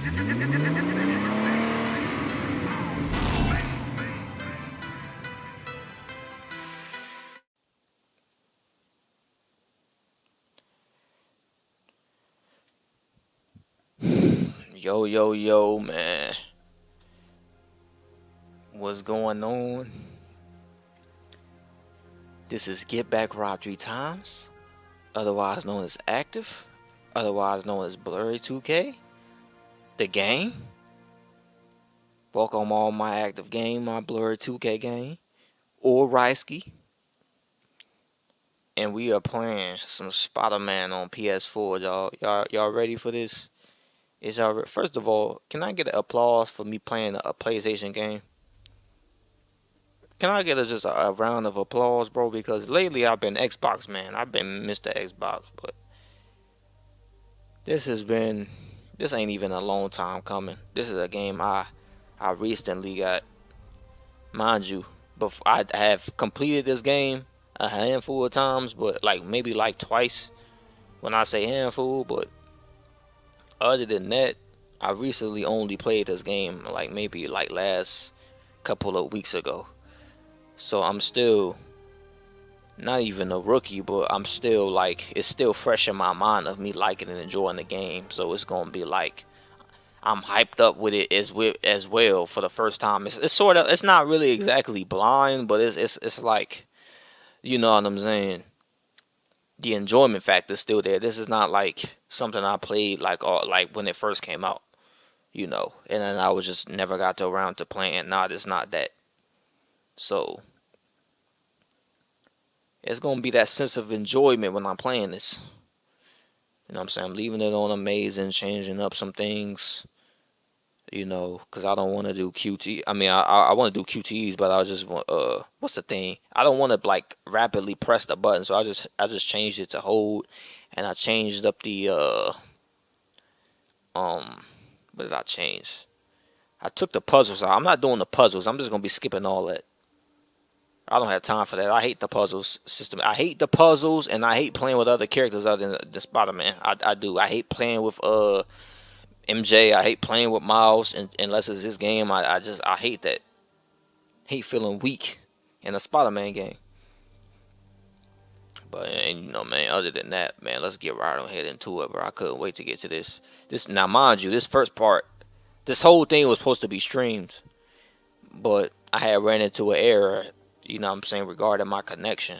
Yo, yo, yo, man. What's going on? This is Get Back Rob 3 times, otherwise known as Aktive, otherwise known as Blurry 2K, the game. Welcome all my active game, my Blurry 2K game, or Risky. And we are playing some Spider-Man on PS4, y'all. Y'all ready for this? First of all, can I get an applause for me playing a PlayStation game? Can I get just a round of applause, bro? Because lately I've been Xbox, man. I've been Mr. Xbox, but this has been, this ain't even a long time coming. This is a game I recently got, mind you. But I have completed this game a handful of times, but like maybe like twice when I say handful. But other than that, I recently only played this game like maybe like last couple of weeks ago. So I'm still not even a rookie, but I'm still like, it's still fresh in my mind of me liking and enjoying the game. So it's gonna be like I'm hyped up with it as well for the first time. It's sort of, it's not really exactly blind, but it's like, you know what I'm saying. The enjoyment factor is still there. This is not like something I played like when it first came out, you know, and then I was just never got to around to playing. Nah, it's not that. So it's gonna be that sense of enjoyment when I'm playing this. You know what I'm saying? I'm leaving it on amazing, changing up some things. You know, because I don't want to do QT. I mean, I want to do QTEs, but I just want what's the thing? I don't want to like rapidly press the button, so I just changed it to hold, and I changed up the what did I change? I took the puzzles out. I'm not doing the puzzles. I'm just gonna be skipping all that. I don't have time for that. I hate the puzzles system. I hate the puzzles, and I hate playing with other characters other than the Spider-Man. I do. I hate playing with MJ. I hate playing with Miles, and unless it's this game, I hate that. Hate feeling weak in a Spider-Man game. But and you know, man, other than that, man, let's get right on head into it, bro. I couldn't wait to get to this. This now, mind you, this first part, this whole thing was supposed to be streamed, but I had ran into an error. You know what I'm saying, regarding my connection.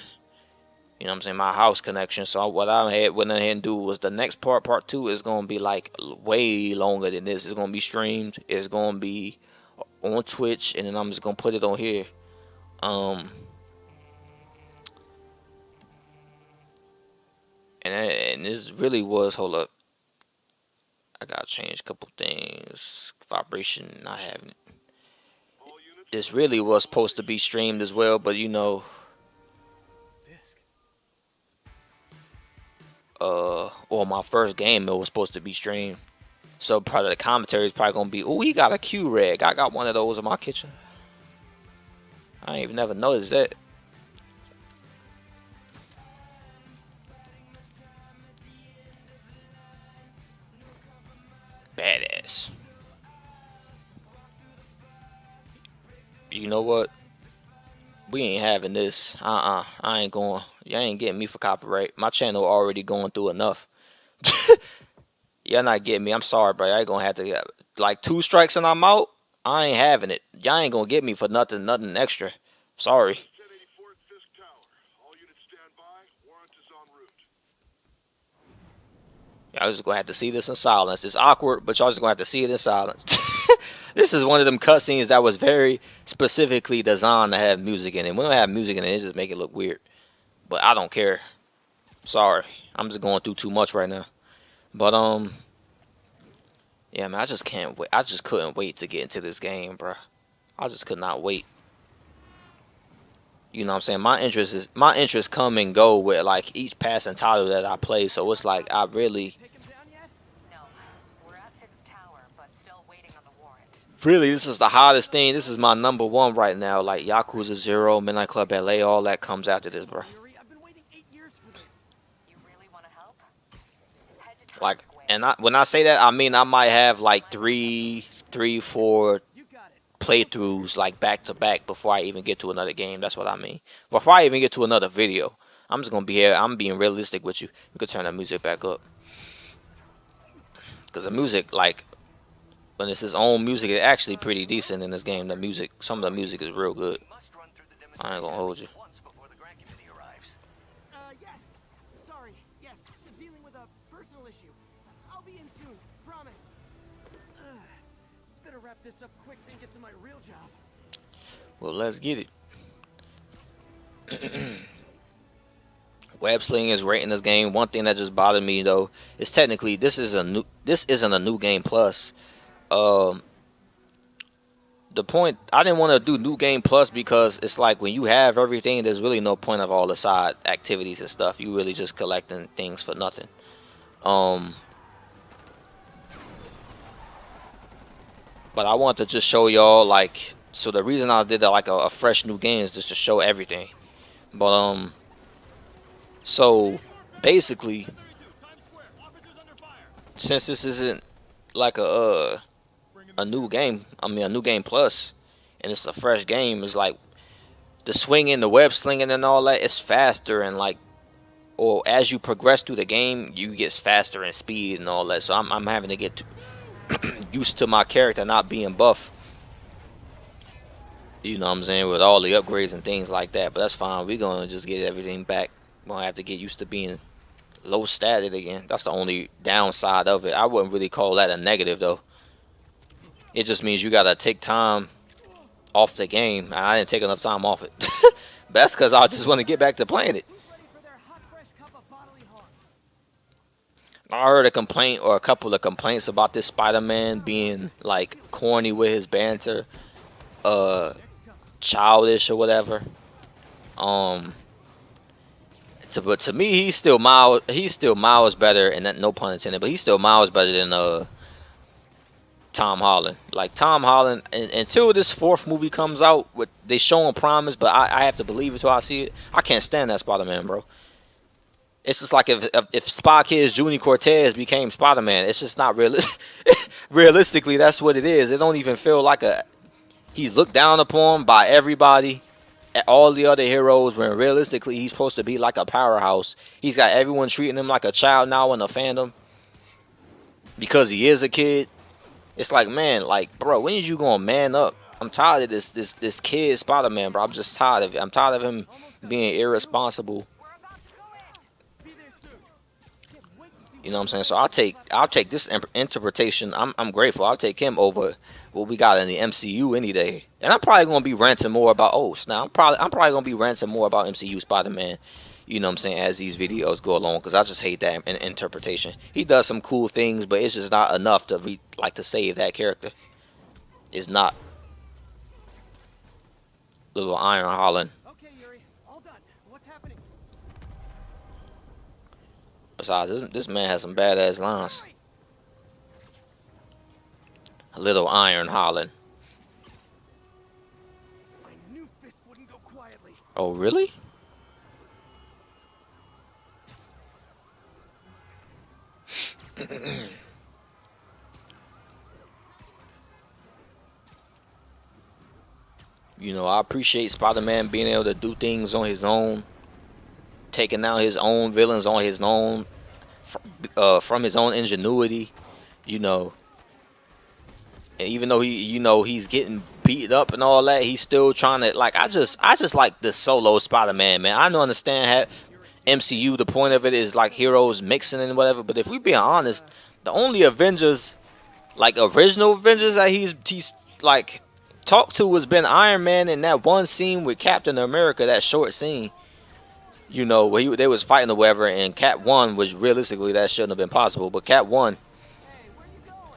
You know what I'm saying, my house connection. So what I had went ahead and do was the next part two, is gonna be like way longer than this. It's gonna be streamed. It's gonna be on Twitch, and then I'm just gonna put it on here. And this really was, hold up, I gotta change a couple things. Vibration, not having it. This really was supposed to be streamed as well, but you know, Fisk. or my first game, it was supposed to be streamed. So probably the commentary is probably gonna be, oh, he got a Q reg. I got one of those in my kitchen. I ain't even never noticed that. Badass. You know what? We ain't having this. I ain't going. Y'all ain't getting me for copyright. My channel already going through enough. Y'all not getting me. I'm sorry, bro. I ain't gonna have to get like 2 strikes and I'm out. I ain't having it. Y'all ain't gonna get me for nothing extra. Sorry. Y'all just gonna have to see this in silence. It's awkward, but y'all just gonna have to see it in silence. This is one of them cutscenes that was very specifically designed to have music in it. When I have music in it, it just make it look weird. But I don't care. Sorry. I'm just going through too much right now. But yeah, man, I just can't wait. I just couldn't wait to get into this game, bro. I just could not wait. You know what I'm saying? My interest come and go with like each passing title that I play. So it's like I really, Take him down yet? No, we're at Fisk Tower, but still waiting on the warrant. really, this is the hottest thing. This is my #1 right now. Like Yakuza 0, Midnight Club LA, all that comes after this, bro. Yuri, I've been waiting 8 years for this. You really want to help? Head to Times Like, Square. And when I say that, I mean I might have like four You got it. playthroughs like back to back before I even get to another game. That's what I mean. Before I even get to another video, I'm just gonna be here. I'm being realistic with you. You could turn the music back up because the music, like when it's his own music, it's actually pretty decent in this game. The music, some of the music is real good. Must run through the I ain't demonstration gonna at hold you. least once before the grant committee arrives. Yes. Sorry. Yes. Dealing with a personal issue. I'll be in soon. Promise. Better wrap this up quick then get to my real job. Well, let's get it. Web sling is great in this game. One thing that just bothered me though is technically this isn't a new game plus. Um, the point I didn't want to do new game plus because it's like when you have everything, there's really no point of all the side activities and stuff. You really just collecting things for nothing. Um, but I want to just show y'all like so the reason I did like a fresh new game is just to show everything. But so basically since this isn't like a new game, I mean a new game plus, and it's a fresh game, it's like the swinging, the web slinging, and all that. It's faster and like, or as you progress through the game, you get faster in speed and all that. So I'm having to get used to my character not being buff. You know what I'm saying, with all the upgrades and things like that. But that's fine. We're gonna just get everything back. We're gonna have to get used to being low statted again. That's the only downside of it. I wouldn't really call that a negative though. It just means you gotta take time off the game, and I didn't take enough time off it. But that's because I just want to get back to playing it. Who's ready for their hot fresh cup of bodily harm? I heard a complaint or a couple of complaints about this Spider-Man being like corny with his banter, uh, childish or whatever. Um, but to me, he's still miles. He's still miles better, and that, no pun intended. But he's still miles better than Tom Holland. Like Tom Holland, until this fourth movie comes out, with they showing promise, but I have to believe it till I see it. I can't stand that Spider-Man, bro. It's just like if Spy Kids Junior Cortez became Spider-Man. It's just not realistic. Realistically, that's what it is. It don't even feel like a. He's looked down upon by everybody, all the other heroes. When realistically, he's supposed to be like a powerhouse. He's got everyone treating him like a child now in the fandom because he is a kid. It's like, man, like, bro, when are you gonna man up? I'm tired of this kid Spider-Man, bro. I'm just tired of it. I'm tired of him being irresponsible. We're about to go in. Be there soon. Can't wait to see You know what I'm saying? So I'll take this interpretation. I'm grateful. I'll take him over what we got in the MCU any day. And I'm probably gonna be ranting more about now. I'm probably gonna be ranting more about MCU Spider-Man. You know what I'm saying, as these videos go along, because I just hate that interpretation. He does some cool things, but it's just not enough to to save that character. It's not. Little Iron Holland. Okay, Yuri. All done. What's happening? Besides, this man has some badass lines. Little Iron Holland. I knew Fisk wouldn't go quietly. Oh, really? You know, I appreciate Spider-Man being able to do things on his own, taking out his own villains on his own, from his own ingenuity. You know, and even though he's getting beat up and all that, he's still trying to like. I just like the solo Spider-Man, man. I don't understand how MCU. The point of it is like heroes mixing and whatever. But if we being honest, the only Avengers, like original Avengers that he's like talked to has been Iron Man in that one scene with Captain America, that short scene. You know, where they was fighting or whatever, and Cap won, which realistically that shouldn't have been possible, but Cap won. Hey, where you going?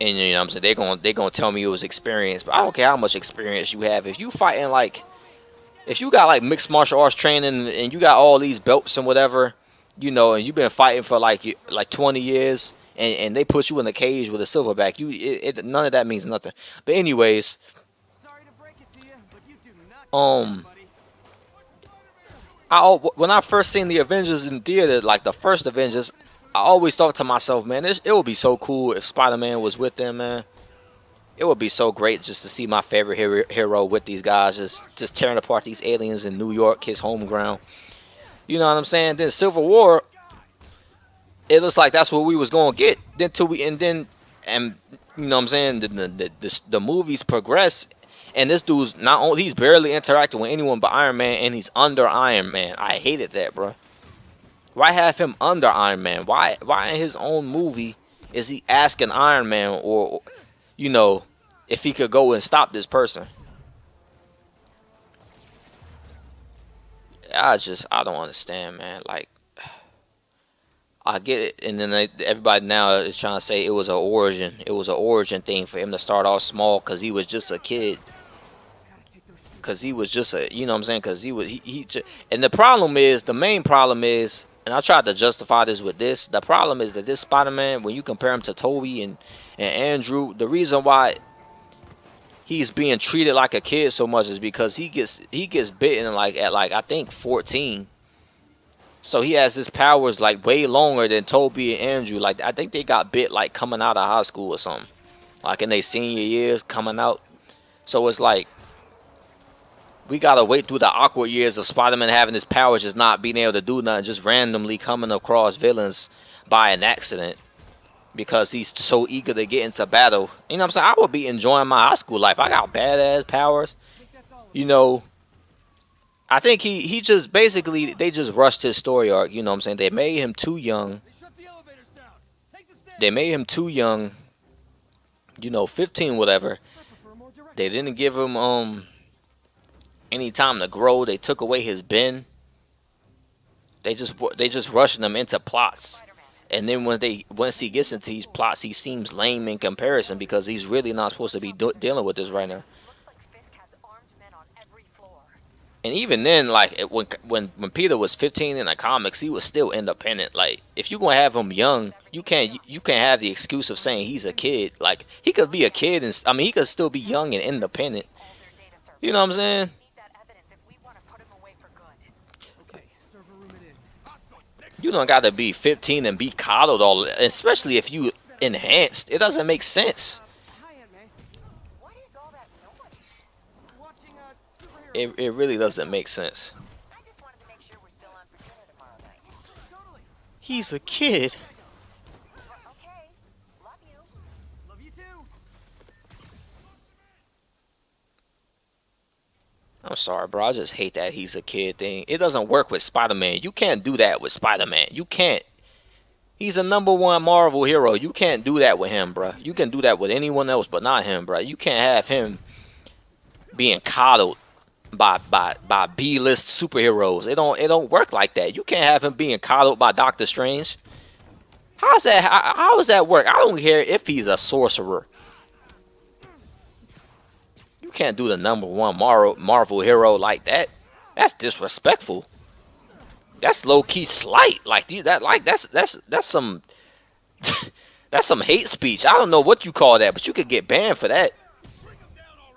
And you know what I'm saying, they gonna tell me it was experience, but I don't care how much experience you have. If you fighting like, if you got like mixed martial arts training and you got all these belts and whatever, you know, and you've been fighting for like 20 years, and they put you in a cage with a silverback, none of that means nothing. But anyways, Sorry to break it to you, but you do not, buddy. when I first seen the Avengers in theater, like the first Avengers, I always thought to myself, man, it would be so cool if Spider-Man was with them, man. It would be so great just to see my favorite hero with these guys, just tearing apart these aliens in New York, his home ground. You know what I'm saying? Then Civil War, it looks like that's what we was gonna get. Then till we and you know what I'm saying? The movies progress, and this dude's not only he's barely interacting with anyone but Iron Man, and he's under Iron Man. I hated that, bro. Why have him under Iron Man? Why in his own movie is he asking Iron Man or you know if he could go and stop this person? I don't understand, man. Like I get it, and then everybody now is trying to say it was an origin. It was an origin thing for him to start off small because he was just a kid. Because he was just a, you know what I'm saying? Because and the problem is, the main problem is, and I tried to justify this with this. The problem is that this Spider-Man, when you compare him to Toby and Andrew, the reason why he's being treated like a kid so much is because he gets bitten like at like I think 14. So he has his powers like way longer than Toby and Andrew. Like I think they got bit like coming out of high school or something. Like in their senior years coming out. So it's like we gotta wait through the awkward years of Spider-Man having his powers, just not being able to do nothing, just randomly coming across villains by an accident because he's so eager to get into battle. You know what I'm saying? I would be enjoying my high school life. I got badass powers. You know, I think he just basically they just rushed his story arc. You know what I'm saying? They made him too young. They made him too young. You know, 15, whatever. They didn't give him any time to grow. They took away his Ben. They just rushing him into plots. And then once he gets into these plots, he seems lame in comparison because he's really not supposed to be dealing with this right now. Looks like Fisk has armed men on every floor. And even then, like when Peter was 15 in the comics, he was still independent. Like if you gonna have him young, you can't have the excuse of saying he's a kid. Like he could be a kid, and I mean he could still be young and independent. All their data servers. You know what I'm saying? We need that evidence if we want to put him away for good. Okay, server room it is. You don't got to be 15 and be coddled all, especially if you enhanced. It doesn't make sense. Hi, Aunt May. What is all that noise? Watching a superhero. It really doesn't make sense. I just wanted to make sure we're still on for dinner tomorrow night. Totally. He's a kid. Okay. Love you. Love you too. I'm sorry, bro. I just hate that he's a kid thing. It doesn't work with Spider-Man. You can't do that with Spider-Man. You can't. He's a #1 Marvel hero. You can't do that with him, bro. You can do that with anyone else, but not him, bro. You can't have him being coddled by B-list superheroes. It don't work like that. You can't have him being coddled by Doctor Strange. How does that work? I don't care if he's a sorcerer. You can't do the #1 Marvel hero like that. That's disrespectful. That's low key slight. Like that's some that's some hate speech. I don't know what you call that, but you could get banned for that.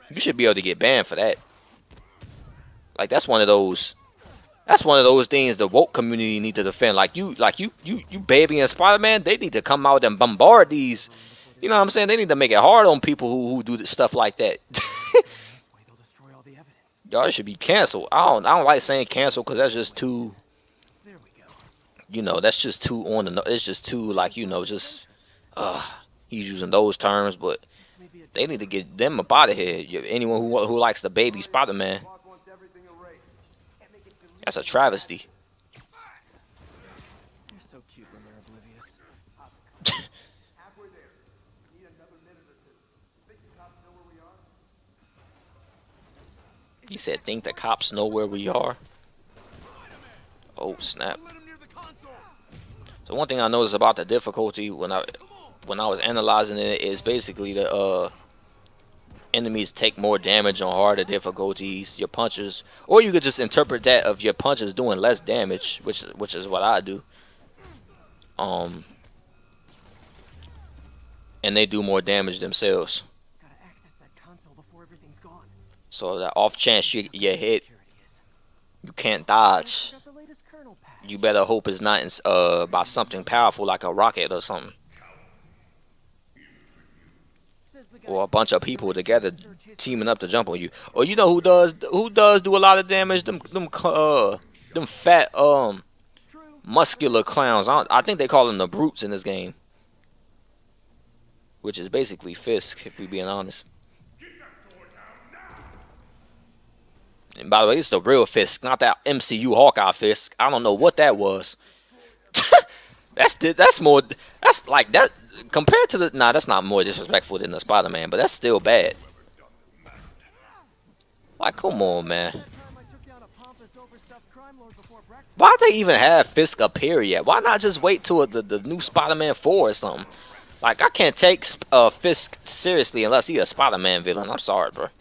You should be able to get banned for that. Like that's one of those things the woke community need to defend. Like you baby and Spider-Man, they need to come out and bombard these. You know what I'm saying? They need to make it hard on people who do stuff like that. They'll destroy all the evidence. Y'all should be canceled. I don't like saying cancel because that's just too. There we go. You know, that's just too on the. It's just too like just. He's using those terms, but Maybe a they need to get them up out of here. Anyone who likes the baby Spider-Man, that's a travesty. They're so cute when they're oblivious. Halfway there. Need another minute or two. Think the cops know where we are? He said, "Think the cops know where we are." Oh snap! So one thing I noticed about the difficulty when I was analyzing it is basically the enemies take more damage on harder difficulties. Your punches, or you could just interpret that of your punches doing less damage, which is what I do. And they do more damage themselves. Gotta access that console before everything's gone. So that off chance you hit, Security is. you can't dodge. Got the latest kernel patch. You better hope it's not by something powerful like a rocket or something, Says the guy or a who bunch of did the people research together history. teaming up to jump on you. Or you know who does do a lot of damage? Them fat True. muscular clowns. I think they call them the brutes in this game, which is basically Fisk, if we being honest. And by the way, it's the real Fisk, not that MCU Hawkeye Fisk. I don't know what that was. That's more. That's like that compared to the. Nah, that's not more disrespectful than the Spider-Man, but that's still bad. Like, come on, man. That time I took down a pompous, overstuffed crime lord before breakfast. Why'd they even have Fisk appear yet? Why not just wait till the new Spider-Man 4 or something? Like, I can't take Fisk seriously unless he a Spider-Man villain. I'm sorry, bro. A long,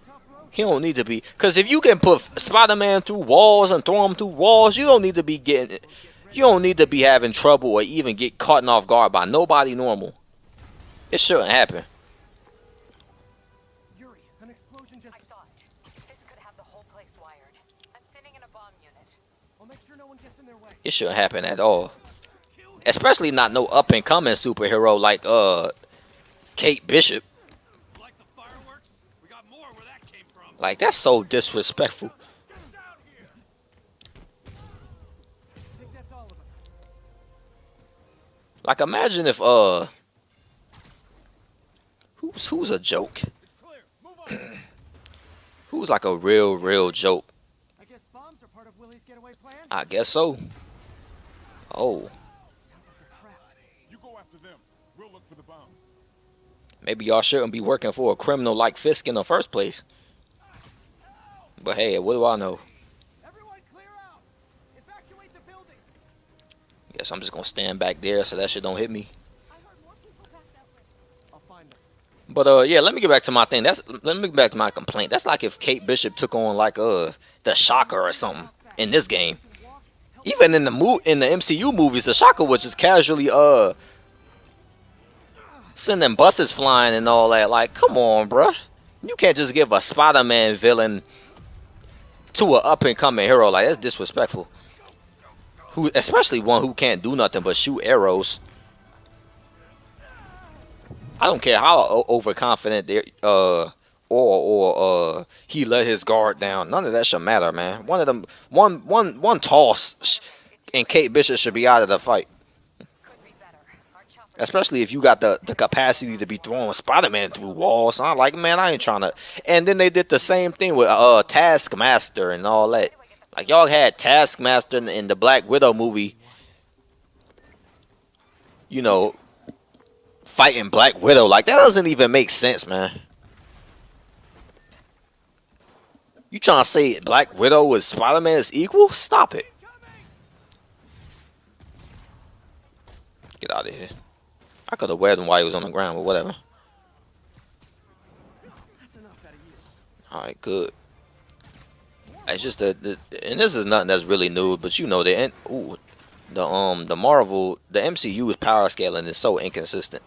tough road. He don't need to be. Because if you can put Spider-Man through walls and throw him through walls, you don't need to be getting. You don't need to be having trouble or even get caught off guard by nobody normal. It shouldn't happen. Yuri, an explosion just. I saw it. This could have the whole place wired. I'm sitting in a bomb unit. I'll make sure no one gets in their way. It shouldn't happen at all. Especially not no up and coming superhero like Kate Bishop. Like the fireworks? We got more where that came from. Like, that's so disrespectful. Get down here. I think that's all of them. Like, imagine if who's a joke? Clear. Move on. Who's like a real joke? I guess bombs are part of Willie's getaway plan. I guess so. Oh, Sounds like they're trapped. You go after them. We'll look for the bombs. maybe y'all shouldn't be working for a criminal like Fisk in the first place. But hey, what do I know? Everyone clear out. Evacuate the building. Guess I'm just gonna stand back there so that shit don't hit me. I heard more people back that way. I'll find them. But yeah, let me get back to my thing. Let me get back to my complaint. That's like if Kate Bishop took on like the Shocker or something in this game. Even in the MCU movies, the Shocker was just casually sending buses flying and all that. Like, come on, bruh. You can't just give a Spider-Man villain to an up-and-coming hero. Like, that's disrespectful. Especially one who can't do nothing but shoot arrows. I don't care how overconfident they or he let his guard down. None of that should matter, man. One of them, one toss, and Kate Bishop should be out of the fight. Could be better. Our chopper. Especially if you got the capacity to be throwing Spider-Man through walls. I'm like, man, I ain't trying to. And then they did the same thing with Taskmaster and all that. Like, y'all had Taskmaster in the Black Widow movie. You know, fighting Black Widow. Like, that doesn't even make sense, man. You trying to say Black Widow with Spider-Man is equal? Stop it. Get out of here. I could have weared him while he was on the ground, but whatever. That's enough out of you. All right, good. It's just and this is nothing that's really new, but you know the Marvel, the MCU's power scaling is so inconsistent.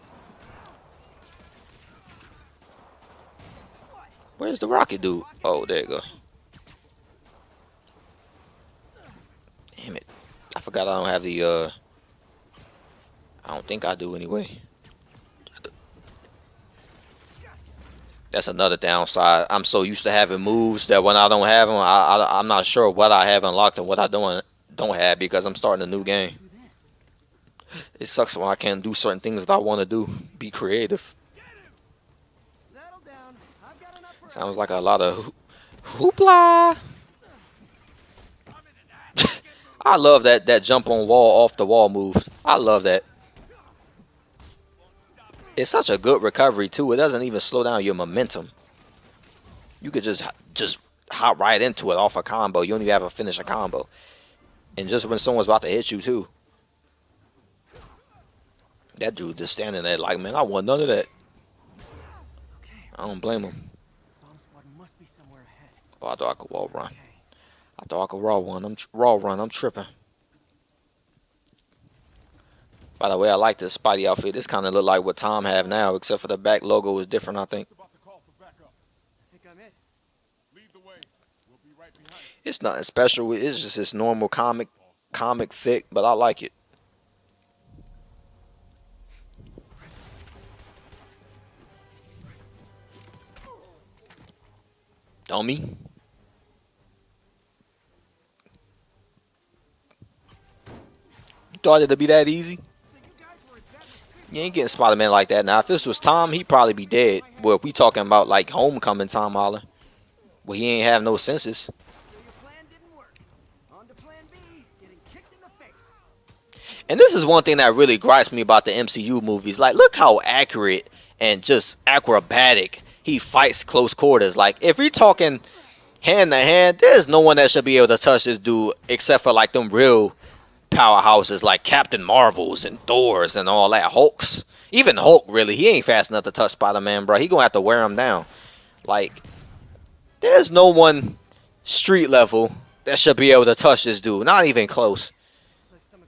Where's the rocket dude? Oh, there you go. Damn it. I forgot I don't have the I don't think I do anyway. That's another downside. I'm so used to having moves that when I don't have them, I'm not sure what I have unlocked and what I don't have because I'm starting a new game. It sucks when I can't do certain things that I want to do. Be creative. Settle down. I've got enough for Sounds like a lot of hoopla. I love that jump on wall off the wall move. I love that. It's such a good recovery too. It doesn't even slow down your momentum. You could just hop right into it off a combo. You don't even have to finish a combo. And just when someone's about to hit you too. That dude just standing there like, man, I want none of that. I don't blame him. Bomb squad must be somewhere ahead. Oh, I thought I could wall run. Okay. I thought I could raw run. I'm tripping. By the way, I like this Spidey outfit. This kind of look like what Tom have now, except for the back logo is different, I think. About to call for backup. I think I'm it. Lead the way. We'll be right behind. It's nothing special. It's just this normal comic comic thick, but I like it. Dummy. You thought it'd be that easy? You ain't getting Spider-Man like that. Now, if this was Tom, he'd probably be dead. Well, if we talking about like Homecoming Tom Holland, well, he ain't have no senses. So your plan didn't work. On to plan B, getting kicked in the face. And this is one thing that really gripes me about the MCU movies. Like, look how accurate and just acrobatic he fights close quarters. Like, if we're talking hand to hand, there's no one that should be able to touch this dude except for like them real powerhouses like Captain Marvels and Thors and all that. Hulks. Even Hulk, really, he ain't fast enough to touch Spider-Man, bro. He gonna have to wear him down. Like, there's no one street level that should be able to touch this dude. Not even close.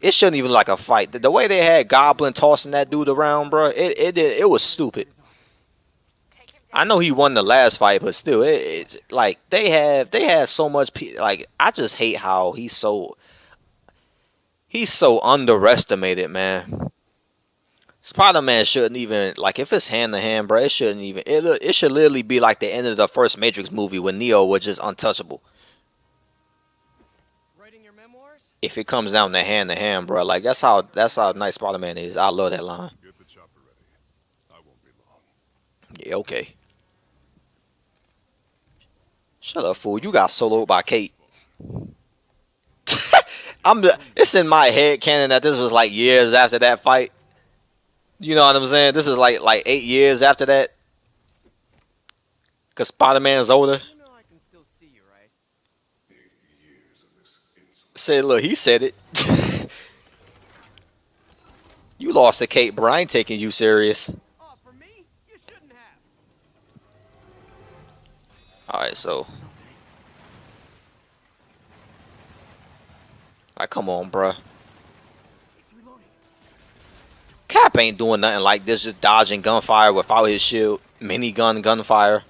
It shouldn't even like a fight. The way they had Goblin tossing that dude around, bro, it was stupid. I know he won the last fight, but still, like they have so much. Like, I just hate how he's so underestimated, man. Spider-Man shouldn't even, like, if it's hand to hand, bro, it shouldn't even. It should literally be like the end of the first Matrix movie when Neo was just untouchable. Writing your memoirs? If it comes down to hand, bro, like that's how nice Spider-Man is. I love that line. Get the chopper ready. I won't be long. Yeah, okay. Shut up, fool. You got soloed by Kate. It's in my head canon that this was like years after that fight. You know what I'm saying? This is like 8 years after that. Cause Spider-Man's older. You know I can still see you, right? Said, look, he said it. You lost to Kate, bro. I ain't taking you serious. Oh, for me? You shouldn't have. Alright, so. Like, come on, bruh. Cap ain't doing nothing like this, just dodging gunfire without his shield. Minigun gunfire.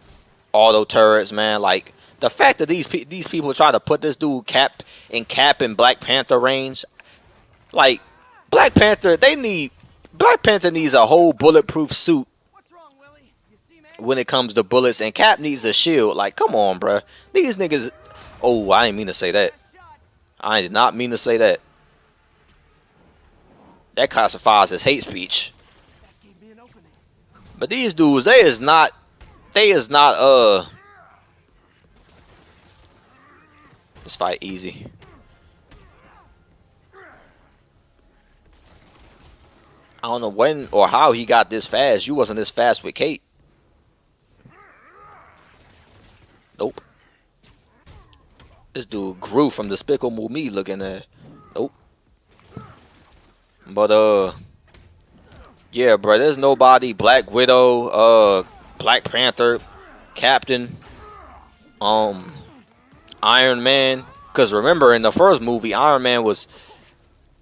Auto turrets, man. Like, the fact that these people try to put this dude Cap and Black Panther range. Like, Black Panther needs a whole bulletproof suit What's wrong, Willie? You see, man? when it comes to bullets, and Cap needs a shield. Like, come on, bruh. These niggas. Oh, I didn't mean to say that. I did not mean to say that. That classifies as hate speech. That gave me an opening. But these dudes, they is not Let's fight easy. I don't know when or how he got this fast. You wasn't this fast with Kate. Nope. This dude grew from Despicable Me looking at. Nope. But yeah, bro. There's nobody. Black Widow, Black Panther, Captain, Iron Man. Cause remember in the first movie, Iron Man was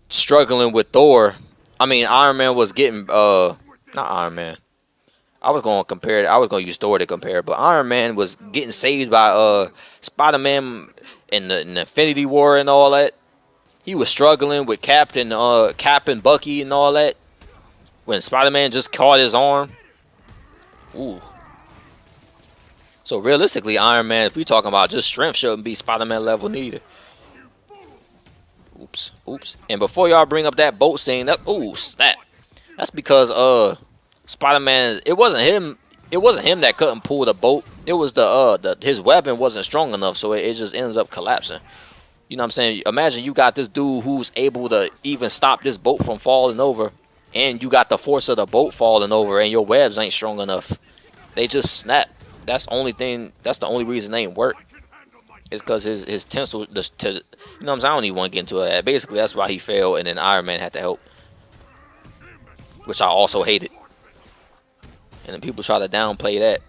struggling with Thor. I mean, Iron Man was getting not Iron Man. I was gonna use Thor to compare, but Iron Man was getting saved by Spider-Man in the Infinity War and all that. He was struggling with Cap and Bucky and all that. When Spider-Man just caught his arm. Ooh. So realistically, Iron Man, if we talking about just strength, shouldn't be Spider-Man level neither. Oops. And before y'all bring up that boat scene, ooh, snap. That's because Spider-Man, it wasn't him that couldn't pull the boat. It was his weapon wasn't strong enough, so it just ends up collapsing. You know what I'm saying? Imagine you got this dude who's able to even stop this boat from falling over, and you got the force of the boat falling over, and your webs ain't strong enough. They just snap. That's the only reason they ain't work. It's because his tensile, you know what I'm saying? I don't even want to get into that. Basically, that's why he failed, and then Iron Man had to help, which I also hated. And then people try to downplay that.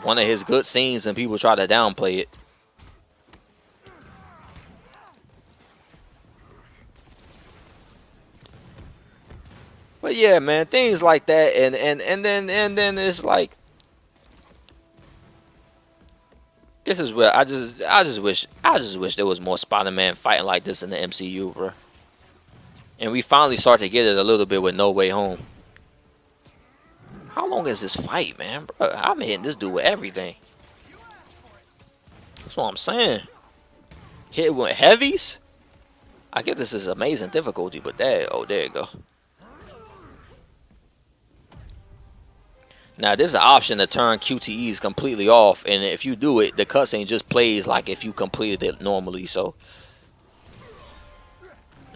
One of his good scenes, and people try to downplay it. But yeah, man, things like that, and then it's like, this is where I just wish there was more Spider-Man fighting like this in the MCU, bro. And we finally start to get it a little bit with No Way Home. How long is this fight, man? Bro, I'm hitting this dude with everything. That's what I'm saying. Hit with heavies? I get this is amazing difficulty, but there you go. Now, there's an option to turn QTEs completely off, and if you do it, the cutscene just plays like if you completed it normally. So,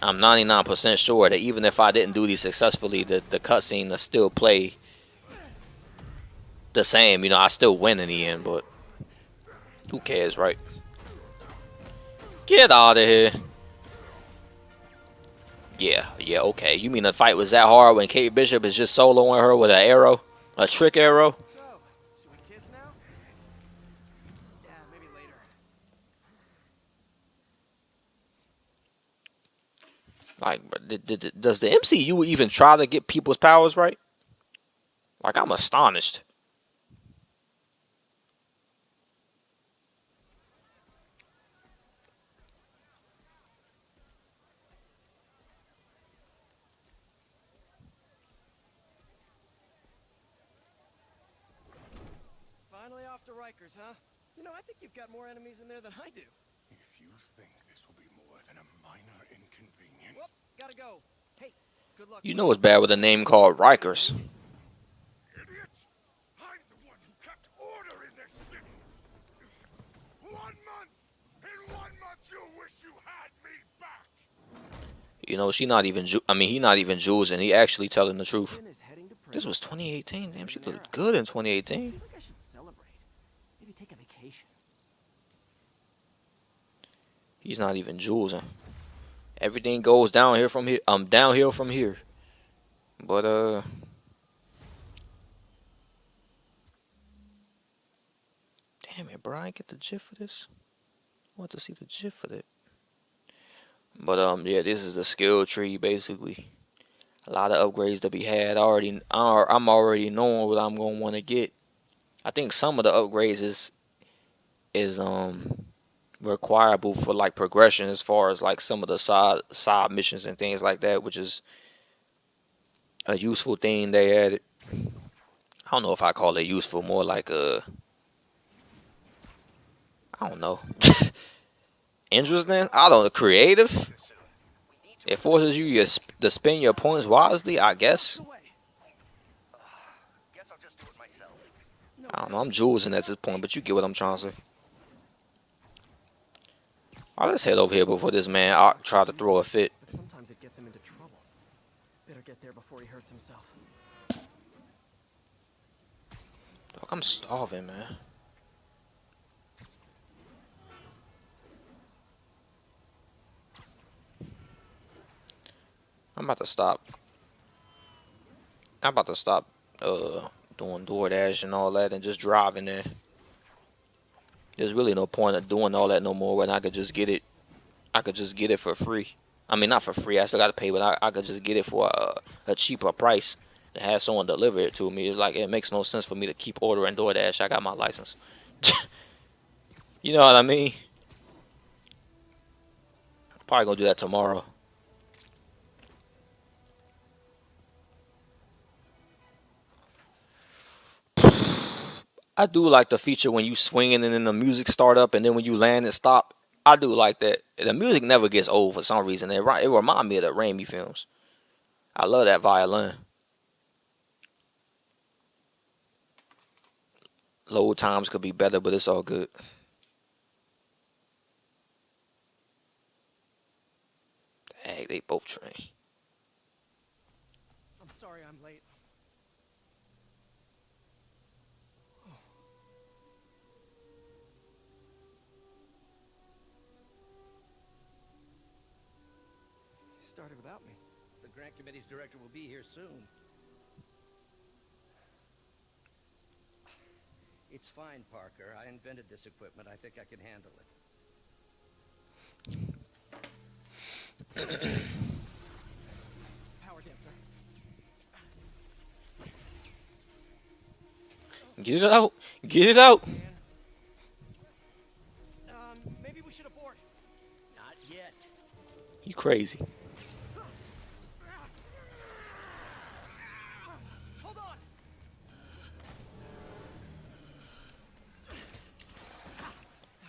I'm 99% sure that even if I didn't do these successfully, the cutscene will still play the same. You know, I still win in the end, but who cares, right? Get out of here. Yeah, okay. You mean the fight was that hard when Kate Bishop is just soloing her with an arrow? A trick arrow? So, should we kiss now? Yeah, maybe later. Like, does the MCU even try to get people's powers right? Like, I'm astonished. Finally off to Rikers, huh? You know, I think you've got more enemies in there than I do. If you think this will be more than a minor inconvenience. Whoop, gotta go. Hey, good luck. You know it's bad with a name called Rikers. Idiot! I'm the one who kept order in this city. 1 month! In 1 month you'll wish you had me back! You know, he not even Jules, and he actually telling the truth. Finn is heading to This prison. was 2018. Damn, she looked good in 2018. I feel like I should celebrate. Maybe take a vacation. He's not even Jules. Everything goes down here from here. Downhill from here. But damn it, bro, I ain't get the GIF for this. I want to see the GIF for that. But yeah, this is the skill tree basically. A lot of upgrades to be had. I'm already knowing what I'm gonna want to get. I think some of the upgrades is requirable for like progression as far as like some of the side missions and things like that, which is a useful thing they added. I don't know if I call it useful, more like I don't know. Interesting. I don't know. Creative. It forces you to spend your points wisely, I guess. Away. Guess I'll just do it myself. I don't know. I'm Julesing at this point, but you get what I'm trying to say. All right, let's head over here before this man try to throw a fit. But sometimes it gets him into trouble. Better get there before he hurts himself. Look, I'm starving, man. I'm about to stop. Doing DoorDash and all that and just driving there. There's really no point of doing all that no more when I could just get it. I could just get it for free. I mean, not for free. I still got to pay, but I could just get it for a cheaper price and have someone deliver it to me. It's like it makes no sense for me to keep ordering DoorDash. I got my license. You know what I mean? Probably gonna do that tomorrow. I do like the feature when you swinging and then the music start up and then when you land and stop. I do like that. The music never gets old for some reason. It reminds me of the Raimi films. I love that violin. Load times could be better, but it's all good. Hey, they both train. I'm sorry I'm late. You started without me. The grant committee's director will be here soon. It's fine, Parker. I invented this equipment. I think I can handle it. Power damper. Get it out. Get it out. Maybe we should abort. Not yet. You crazy.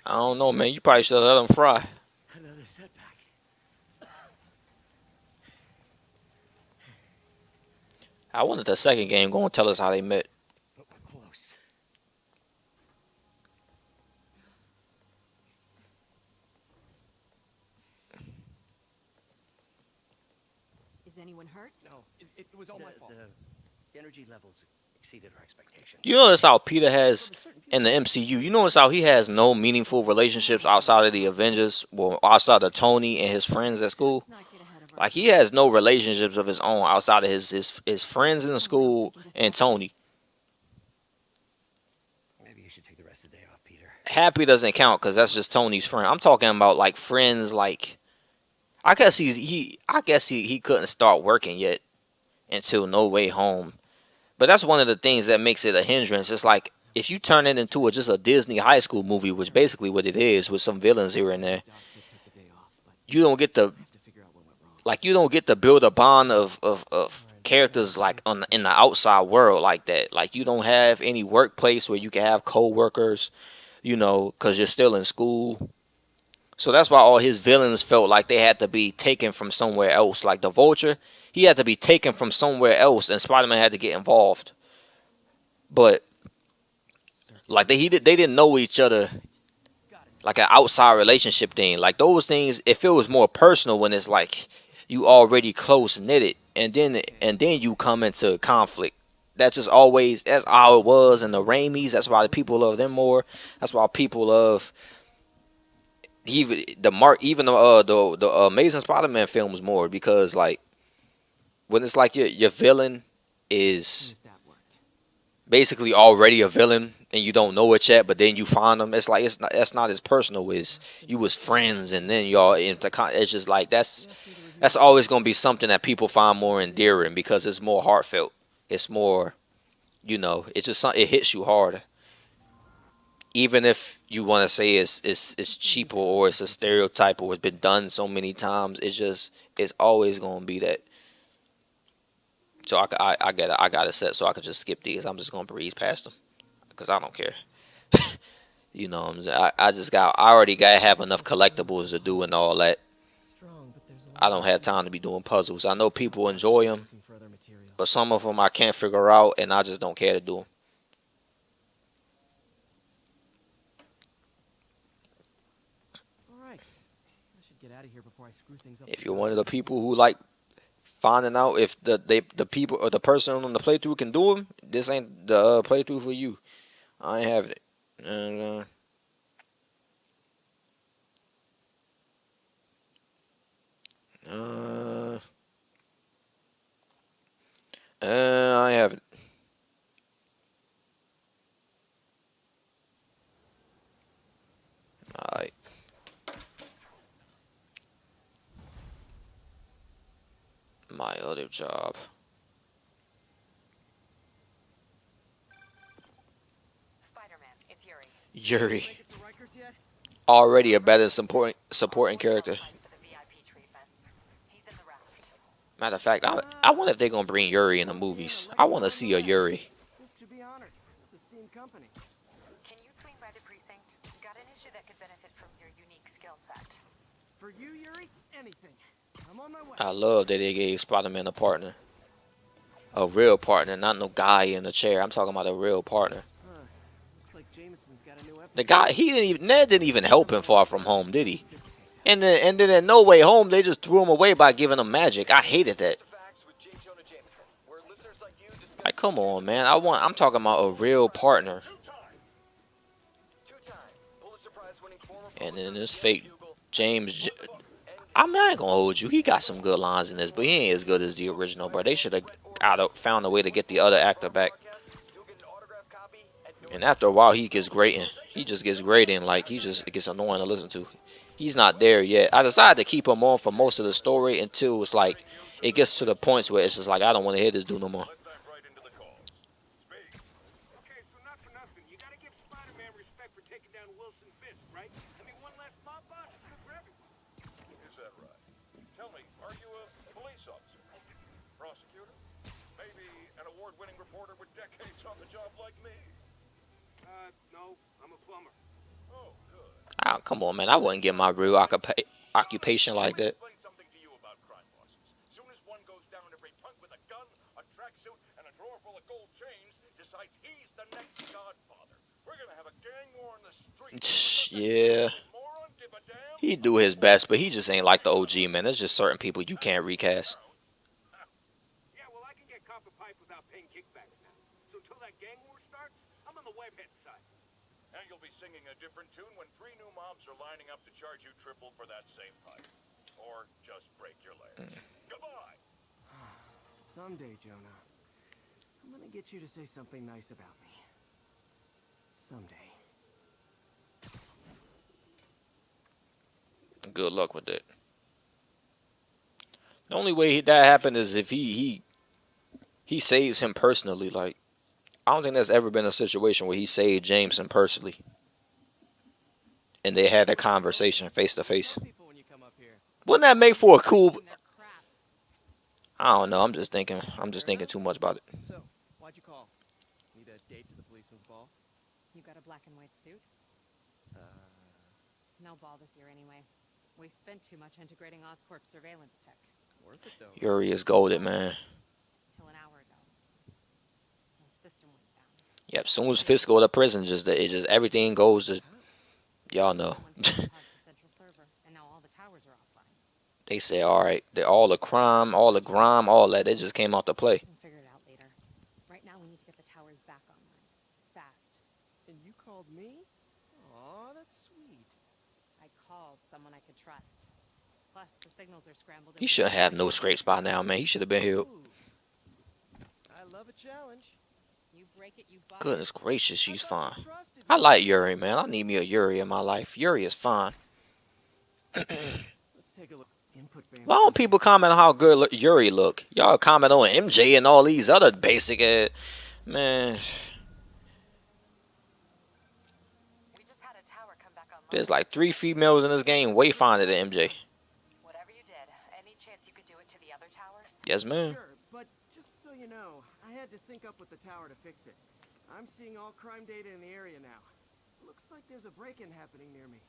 I don't know, man. You probably should have let him fry. Another setback. I wonder the second game going to tell us how they met. But we're close. Is anyone hurt? No, It was all my fault. the energy levels exceeded our expectations. You notice how Peter has in the MCU. You notice how he has no meaningful relationships outside of the Avengers, well, outside of Tony and his friends at school. Let's not get ahead of Like he ourselves. has no relationships of his own outside of his friends in the school and Tony. Maybe you should take the rest of the day off, Peter. Happy doesn't count because that's just Tony's friend. I'm talking about like friends. Like I guess he couldn't start working yet until No Way Home. But that's one of the things that makes it a hindrance. It's like if you turn it into just a Disney high school movie, which basically what it is, with some villains here and there, Doc said take the day off, but you don't get the I have to figure out what went wrong. like you don't get to build a bond of characters like in the outside world like that. Like you don't have any workplace where you can have co-workers, you know, because you're still in school. So that's why all his villains felt like they had to be taken from somewhere else. Like the Vulture, he had to be taken from somewhere else, and Spider-Man had to get involved. But like they didn't know each other like an outside relationship thing. Like those things, it feels more personal when it's like you already close knitted, and then you come into conflict. That's how it was in the Raimis. That's why the people love them more. That's why people love even the Amazing Spider-Man films more because like when it's like your villain is If that worked. basically already a villain and you don't know it yet, but then you find them. It's like that's not as personal as you was friends and then y'all into it's just like that's always gonna be something that people find more endearing because it's more heartfelt. It's more, you know, it's just it hits you harder. Even if you want to say it's cheaper or it's a stereotype or it's been done so many times, it's always gonna be that. So I got it set so I could just skip these. I'm just gonna breeze past them because I don't care. You know what I'm saying? I already got have enough collectibles to do and all that. Strong, but there's a I don't have time to be doing puzzles. I know people enjoy them, looking for other materials. but some of them I can't figure out and I just don't care to do them. All right. I should get out of here before I screw things up. If you're one of the people who like finding out if the people or the person on the playthrough can do them, this ain't the playthrough for you. I ain't having it. Uh, I ain't having it. Alright. My other job. Spider-Man, it's Yuri. Yuri. Make it to Rikers yet? Already a better supporting character. Qualifies for the VIP treatment. He's in the raft. Matter of fact, I wonder if they're gonna bring Yuri in the movies. I want to see a Yuri. This should be honored. It's a steam company. Can you swing by the precinct? Got an issue that could benefit from your unique skill set. For you, Yuri, anything. I'm on my way. I love that they gave Spider-Man a partner, a real partner, not no guy in a chair. I'm talking about a real partner. Huh. Looks like Jameson's got a new episode. The guy Ned didn't even help him Far From Home, did he? And then in No Way Home, they just threw him away by giving him magic. I hated that. Like, come on, man. I'm talking about a real partner. And then this fake James. I mean, I ain't gonna hold you. He got some good lines in this, but he ain't as good as the original. Bro, they should have found a way to get the other actor back. And after a while, he gets grating. He just gets grating. Like he just it gets annoying to listen to. He's not there yet. I decided to keep him on for most of the story until it's like it gets to the points where it's just like I don't want to hear this dude no more. Okay, so not for nothing. You gotta give Spider-Man respect for taking down Wilson Fisk, right? I mean, one less mob boss is good for everyone. Is that right? Tell me, are you a police officer? Prosecutor? Maybe an award-winning reporter with decades on the job like me? No, I'm a plumber. Oh, good. Ah, come on, man. I wouldn't get my real occupation like that. Explain something to you about crime bosses. Soon as one goes down, every punk with a gun, a tracksuit, and a drawer full of gold chains decides he's the next godfather. We're gonna have a gang war in the streets. Yeah. Moron, give a damn. He do his best, but he just ain't like the OG, man. There's just certain people you can't recast. Yeah, well, I can get copper pipe without paying kickbacks now. So till that gang war starts, I'm on the webhead side. And you'll be singing a different tune when 3 new mobs are lining up to charge you triple for that same pipe. Or just break your legs. Goodbye. Someday, Jonah, I'm gonna get you to say something nice about me. Someday. Good luck with that. The only way that happened is if he saves him personally. Like, I don't think there's ever been a situation where he saved Jameson personally, and they had a conversation face to face. People when you come up here. Wouldn't that make for a cool? Their crap. I don't know. I'm just thinking too much about it. So, why'd you call? Need a date to the policeman's ball? You got a black and white suit? No ball this year anyway. We spent too much integrating Oscorp surveillance tech. Worth it though. Yuri is golded, man. Till an hour ago. The system went down. Yep. As soon as Fisk go to prison, everything goes to y'all know. Someone sabotaged the central server, and now all the towers are offline. They say, all right, all the crime, all the grime, all that, they just came out to play. We'll figure it out later. Right now, we need to get the towers back online. Fast. And you called me? Aw, that's sweet. I called someone I could trust. Plus, the signals are scrambled. He shouldn't have no scrapes by now, man. He should have been healed. Ooh. I love a challenge. You break it, you buy Goodness it. gracious, she's I thought fine. you trusted I me. like Yuri, man. I need me a Yuri in my life. Yuri is fine. Let's take a look. Input band. Why don't people comment on how good Yuri look? Y'all comment on MJ and all these other basic man. We just had a tower come back online. There's like 3 females in this game way finer than MJ. Whatever you did, any chance you could do it to the other towers? Yes, ma'am. Sure, but just so you know, I had to sync up with the tower to fix it. I'm seeing all crime data in the area now. Looks like there's a break-in happening near me.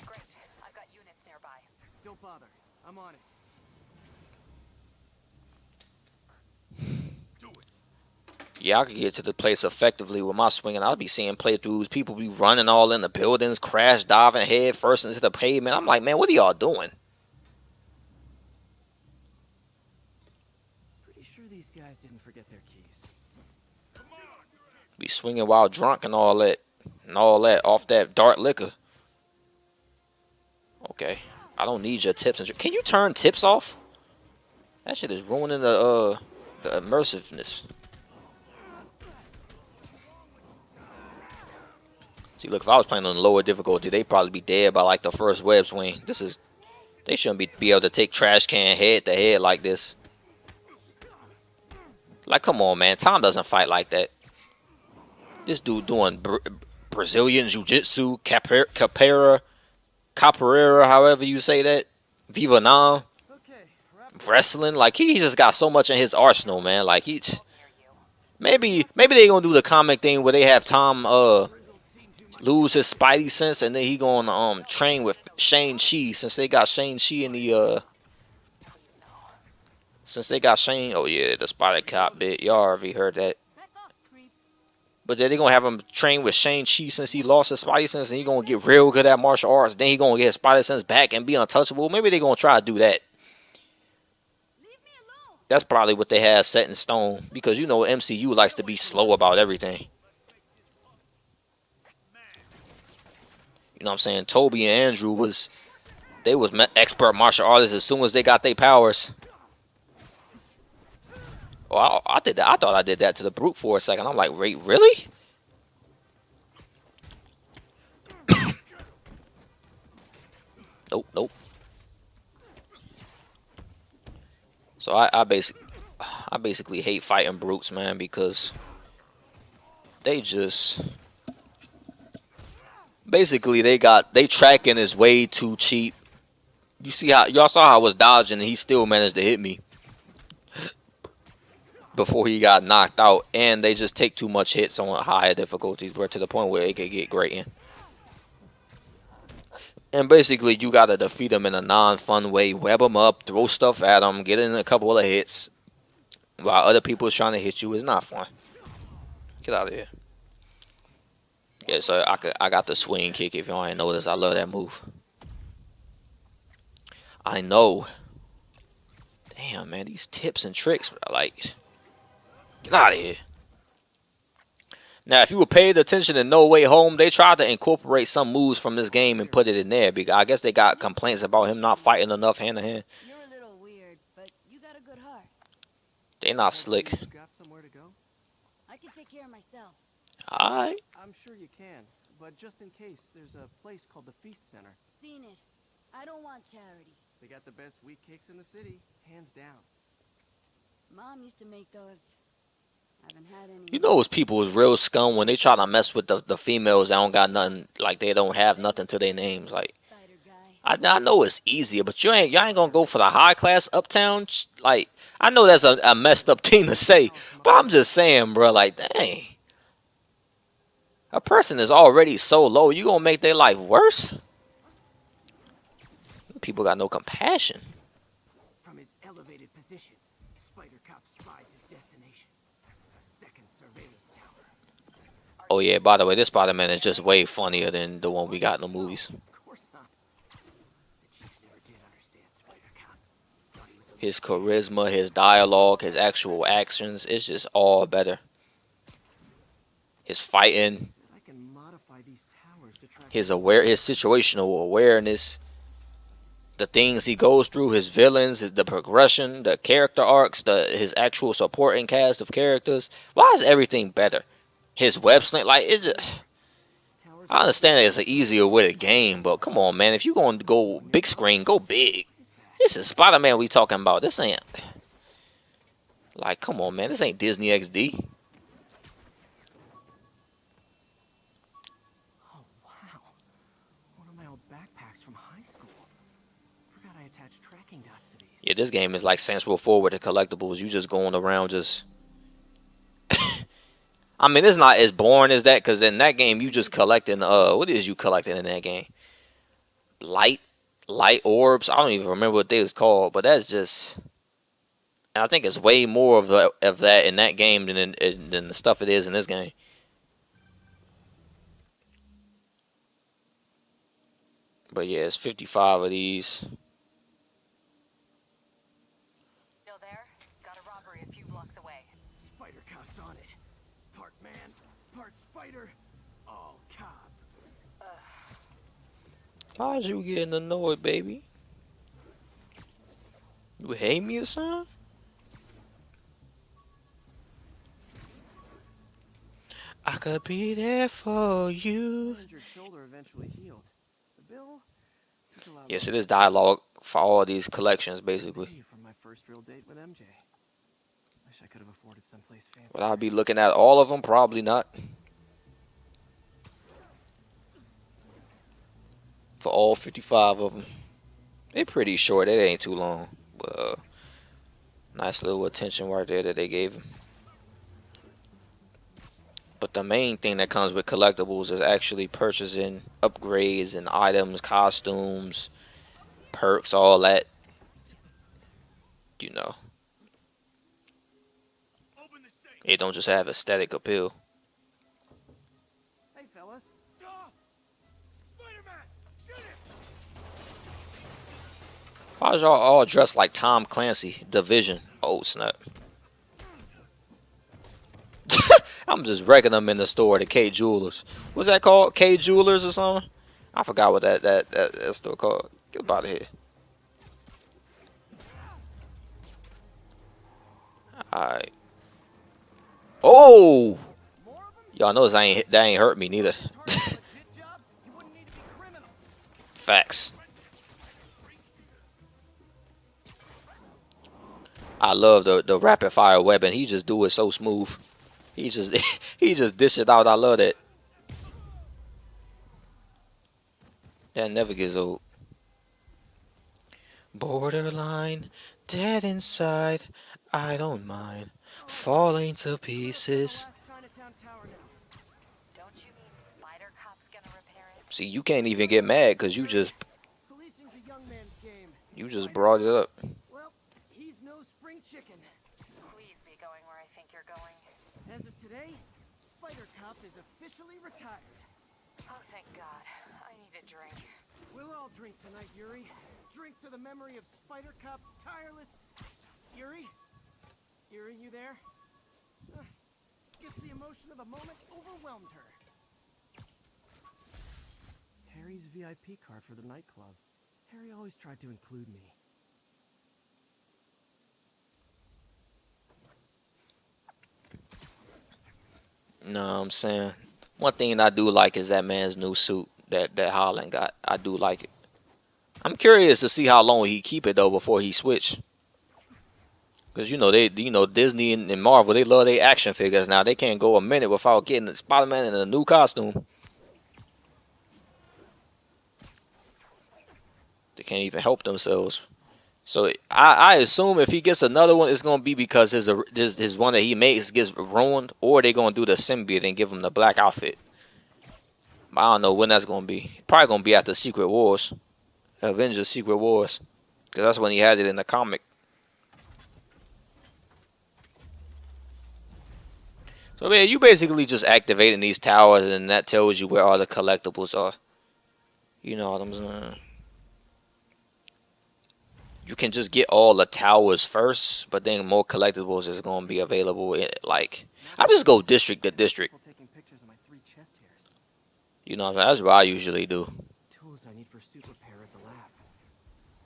Great. I've got units nearby. Don't bother. I'm on it. Yeah, I could get to the place effectively with my swinging. I'll be seeing playthroughs. People be running all in the buildings, crash diving head first into the pavement. I'm like, man, what are y'all doing? Pretty sure these guys didn't forget their keys. Be swinging while drunk and all that. And all that off that dark liquor. Okay. I don't need your tips. Can you turn tips off? That shit is ruining the immersiveness. See, look, if I was playing on lower difficulty, they'd probably be dead by like the first web swing. They shouldn't be able to take trash can head to head like this. Like, come on, man. Tom doesn't fight like that. This dude doing Brazilian Jiu-Jitsu, capoeira, however you say that. Viva Nam. Okay, wrap Wrestling. Like, he just got so much in his arsenal, man. Like, maybe they gonna do the comic thing where they have Tom lose his spidey sense and then he gonna train with Shang-Chi since they got Shang-Chi in the oh yeah, the Spider Cop bit. Y'all already heard that. Back off, creep. But then they gonna have him train with Shang-Chi since he lost his spidey sense and he gonna get real good at martial arts. Then he gonna get his spidey sense back and be untouchable. Maybe they gonna try to do that. Leave me alone. That's probably what they have set in stone because you know MCU likes to be slow about everything. You know what I'm saying? Toby and Andrew was expert martial artists as soon as they got their powers. Oh, I did that. I thought I did that to the brute for a second. I'm like, wait, really? Nope. So I basically hate fighting brutes, man, because they just basically they tracking is way too cheap. You see how y'all saw how I was dodging and he still managed to hit me before he got knocked out, and they just take too much hits on higher difficulties, where to the point where it could get grating. And basically, you gotta defeat them in a non-fun way. Web them up, throw stuff at them, get in a couple of hits, while other people's trying to hit you. It's not fun. Get out of here. Yeah, so I got the swing kick. If y'all ain't noticed, I love that move. I know. Damn, man, these tips and tricks, like, get out of here. Now, if you were paid attention to No Way Home, they tried to incorporate some moves from this game and put it in there. Because I guess they got complaints about him not fighting enough hand to hand. You're a little weird, but you got a good heart. They not slick. You got somewhere to go? I can take care of myself. Alright. I'm sure you can, but just in case, there's a place called the Feast Center. Seen it. I don't want charity. They got the best wheat cakes in the city, hands down. Mom used to make those. I haven't had any. You know, it's people is real scum when they try to mess with the females that don't got nothing, like they don't have nothing to their names. Like, Spider guy. I know it's easier, but y'all ain't gonna go for the high class uptown. Like, I know that's a messed up thing to say, but I'm just saying, bro. Like, dang, a person is already so low. You gonna make their life worse? People got no compassion. From his elevated position, Spider Cop spies his destination. A second surveillance tower. Oh yeah, by the way, this Spider-Man is just way funnier than the one we got in the movies. Of course not. The chief never did understand Spider Cop. Thought he was a His charisma, his dialogue, his actual actions, it's just all better. His fighting, I can modify these towers to track his situational awareness, the things he goes through, his villains, the progression, the character arcs, his actual supporting cast of characters. Why is everything better? His web sling, like, it just, towers. I understand it's an easier way to game, but come on, man. If you going to go big screen, go big. This is Spider-Man we talking about. This ain't, like, come on, man. This ain't Disney XD. Oh wow, one of my old backpacks from high school. Forgot I attached tracking dots to these. Yeah, this game is like Saints Row 4 with the collectibles. You just going around just... I mean, it's not as boring as that, because in that game, you just collecting... what is you collecting in that game? Light orbs? I don't even remember what they was called, but that's just... And I think it's way more of that in that game than the stuff it is in this game. But yeah, it's 55 of these. Still there? Got a robbery a few blocks away. Spider Cop's on it. Part man, part spider, all cop. Why's you getting annoyed, baby? You hate me or something? I could be there for you. My injured shoulder eventually healed. The bill took a lot. Yes, it is dialogue for all these collections, basically. From my first real date with MJ. Wish I could have afforded someplace fancy. Will I be looking at all of them? Probably not. For all 55 of them. They're pretty short. It ain't too long. But nice little attention right there that they gave him. But the main thing that comes with collectibles is actually purchasing upgrades and items, costumes, perks, all that. You know. Open the safe. It don't just have aesthetic appeal. Hey fellas. Ah! Spider-Man! Shoot him! Why is y'all all dressed like Tom Clancy? Division. Oh, snap. I'm just wrecking them in the store, the K Jewelers. What's that called? K Jewelers or something? I forgot what that store called. Get up out of here. Alright. Oh! Y'all notice that ain't hurt me neither. Facts. I love the rapid fire weapon. He just do it so smooth. He just dish it out. I love that. That never gets old. Borderline, dead inside. I don't mind falling to pieces. Chinatown Tower now. Don't you mean Spider Cop's gonna repair it? See, you can't even get mad because Policing's a young man's game. you just brought it up. Well, he's no spring chicken. Please be going where I think you're going. As of today, Spider Cop is officially retired. Oh, thank God. I need a drink. We'll all drink tonight, Yuri. Drink to the memory of Spider Cop's tireless... Yuri? Yuri, you there? Guess the emotion of the moment overwhelmed her. Harry's VIP card for the nightclub. Harry always tried to include me. No, I'm saying one thing I do like is that man's new suit that Holland got. I do like it. I'm curious to see how long he keep it though before he switch. Cause Disney and Marvel, they love their action figures now. They can't go a minute without getting the Spider-Man in a new costume. They can't even help themselves. So I assume if he gets another one, it's gonna be because his one that he makes gets ruined, or they gonna do the symbiote and give him the black outfit. But I don't know when that's gonna be. Probably gonna be after Secret Wars, Avengers Secret Wars, because that's when he has it in the comic. So man, you basically just activating these towers, and that tells you where all the collectibles are. You know what I'm saying? You can just get all the towers first, but then more collectibles is gonna be available. Like, I just go district to district. Taking pictures of my 3 chest hairs. You know what I'm saying? That's what I usually do. Tools I need for suit repair at the lab.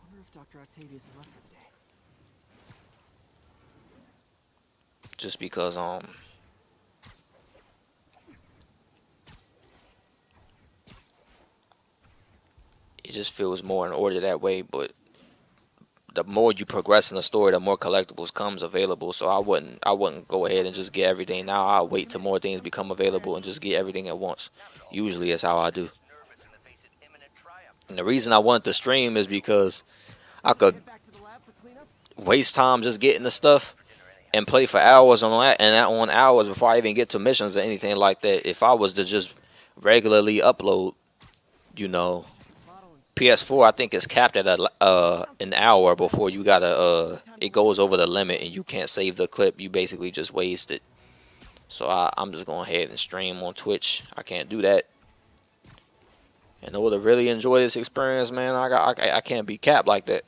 Wonder if Dr. Octavius is left for the day. Just because it just feels more in order that way. But the more you progress in the story, the more collectibles comes available. So I wouldn't go ahead and just get everything now. I'll wait till more things become available and just get everything at once. Usually that's how I do. And the reason I wanted to stream is because I could waste time just getting the stuff and play for hours on hours before I even get to missions or anything like that. If I was to just regularly upload, you know, PS4 I think is capped at an hour before you gotta it goes over the limit and you can't save the clip. You basically just waste it. So I'm just going ahead and stream on Twitch. I can't do that. In order to really enjoy this experience, man, I can't be capped like that.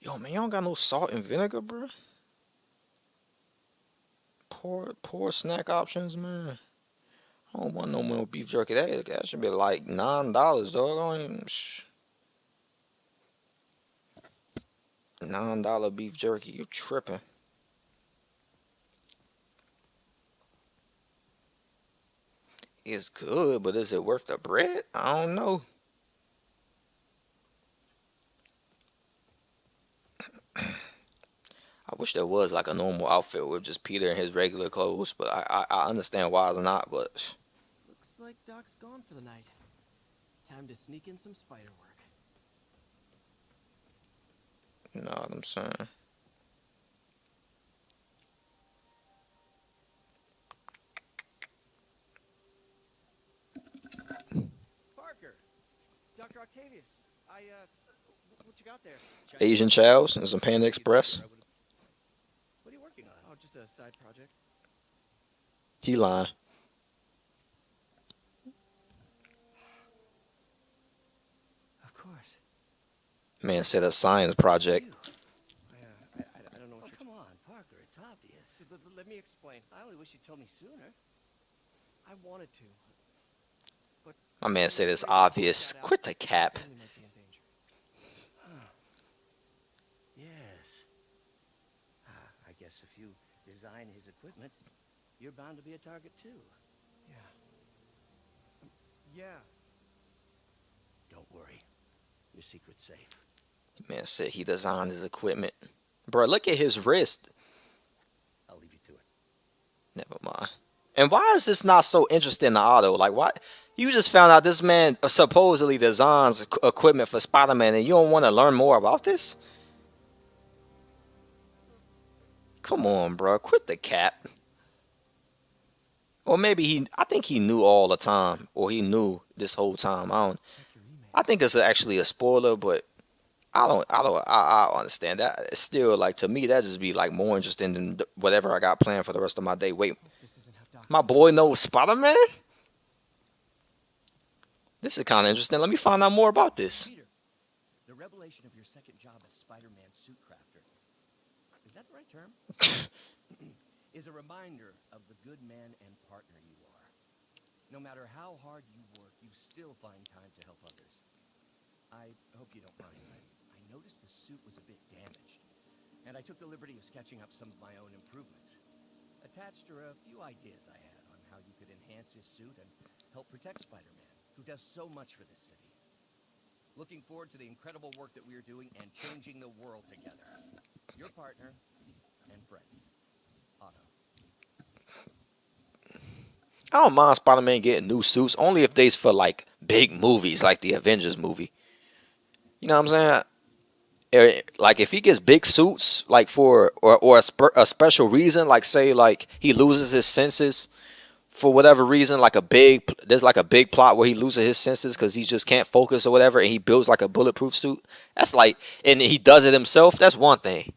Yo, man, y'all got no salt and vinegar, bro? Poor snack options, man. I don't want no more beef jerky. That should be like $9, dog. $9 beef jerky. You tripping? It's good, but is it worth the bread? I don't know. I wish there was like a normal outfit with just Peter in his regular clothes, but I understand why it's not. But Looks like Doc's gone for the night. Time to sneak in some spider work. you know what I'm saying. Parker! Dr. Octavius, what you got there? Asian chows and some Panda Express. What are you working on? Oh, just a side project. He lying. Of course. Man said a science project. I don't know what Come on, Parker, it's obvious. Let me explain. I only wish you told me sooner. I wanted to. But My man said it's obvious. Quit the cap. family might be in danger. Yes. I guess if you design his equipment, you're bound to be a target too. Yeah. Don't worry. Your secret's safe. Man said he designed his equipment. Bro, look at his wrist. I'll leave you to it. Never mind. And why is this not so interesting to Otto? Like, why? You just found out this man supposedly designs equipment for Spider-Man, and you don't want to learn more about this? Come on, bro. Quit the cap. Or maybe I think he knew all the time, or he knew this whole time. I think it's actually a spoiler, but I understand that. It's still like, to me, that just be like more interesting than whatever I got planned for the rest of my day. Wait, my boy knows Spider-Man? This is kind of interesting. Let me find out more about this. Peter, the revelation of your second job as Spider-Man suit crafter, is that the right term? Is a reminder of the good man and partner you are. No matter how hard you work, you still find time to help others. I hope you don't mind. I noticed the suit was a bit damaged, and I took the liberty of sketching up some of my own improvements. Attached are a few ideas I had on how you could enhance his suit and help protect Spider-Man, who does so much for this city. Looking forward to the incredible work that we are doing and changing the world together. Your partner and friend, Otto. I don't mind Spider-Man getting new suits, only if they's for like big movies, like the Avengers movie. You know what I'm saying? Like if he gets big suits, like for or a special reason, like say like he loses his senses for whatever reason, like there's like a big plot where he loses his senses because he just can't focus or whatever, and he builds like a bulletproof suit. That's like, and he does it himself. That's one thing.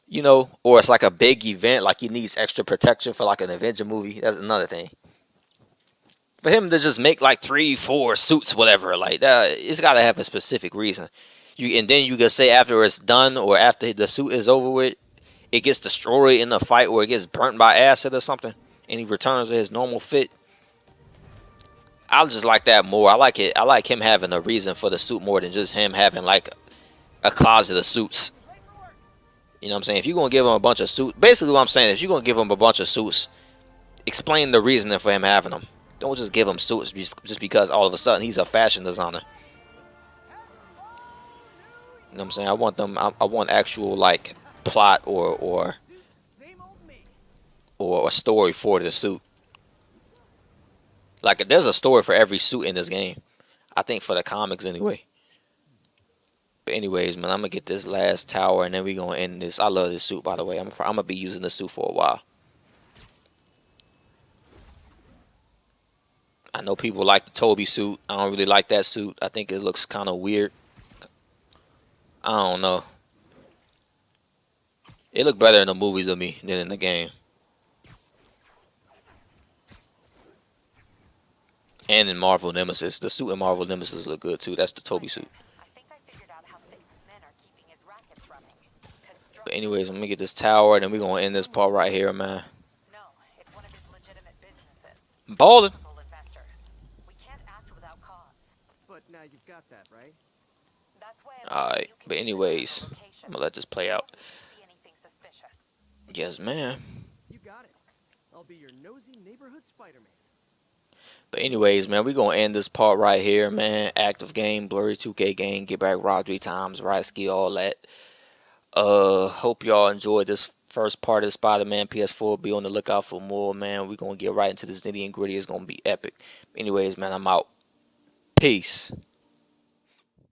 You know, or it's like a big event, like he needs extra protection for like an Avenger movie. That's another thing. For him to just make like 3, 4 suits, whatever, like that, it's got to have a specific reason. And then you can say after it's done or after the suit is over with, it gets destroyed in the fight or it gets burnt by acid or something, and he returns to his normal fit. I just like that more. I like it. I like him having a reason for the suit more than just him having like a closet of suits. You know what I'm saying? If you're gonna give him a bunch of suits, basically what I'm saying is, you're gonna give him a bunch of suits, explain the reasoning for him having them. Don't just give him suits just because all of a sudden he's a fashion designer. You know what I'm saying? I want them. I want actual like plot or a story for the suit. Like there's a story for every suit in this game. I think for the comics anyway. But anyways, man, I'm gonna get this last tower and then we gonna end this. I love this suit, by the way. I'm gonna be using this suit for a while. I know people like the Toby suit. I don't really like that suit. I think it looks kind of weird. I don't know. It looked better in the movies to me than in the game. And in Marvel Nemesis. The suit in Marvel Nemesis look good too. That's the Toby suit. I think I figured out how Fisk's men are keeping his rackets running. But anyways, I'm gonna get this tower and then we're gonna end this part right here, man. No, it's one of his legitimate businesses. Ballin'. Multiple investors. We can't act without cause. But now you've got that, right? That's why Alright, but anyways, I'm gonna let this play out. see anything suspicious. Yes, man. You got it. I'll be your nosy neighborhood Spider-Man. But anyways, man, we gonna end this part right here, man. Active game, blurry 2K game, get back raw 3 times, right ski, all that. Hope y'all enjoyed this first part of Spider-Man PS4. Be on the lookout for more, man. We gonna get right into this nitty and gritty. It's gonna be epic. Anyways, man, I'm out. Peace.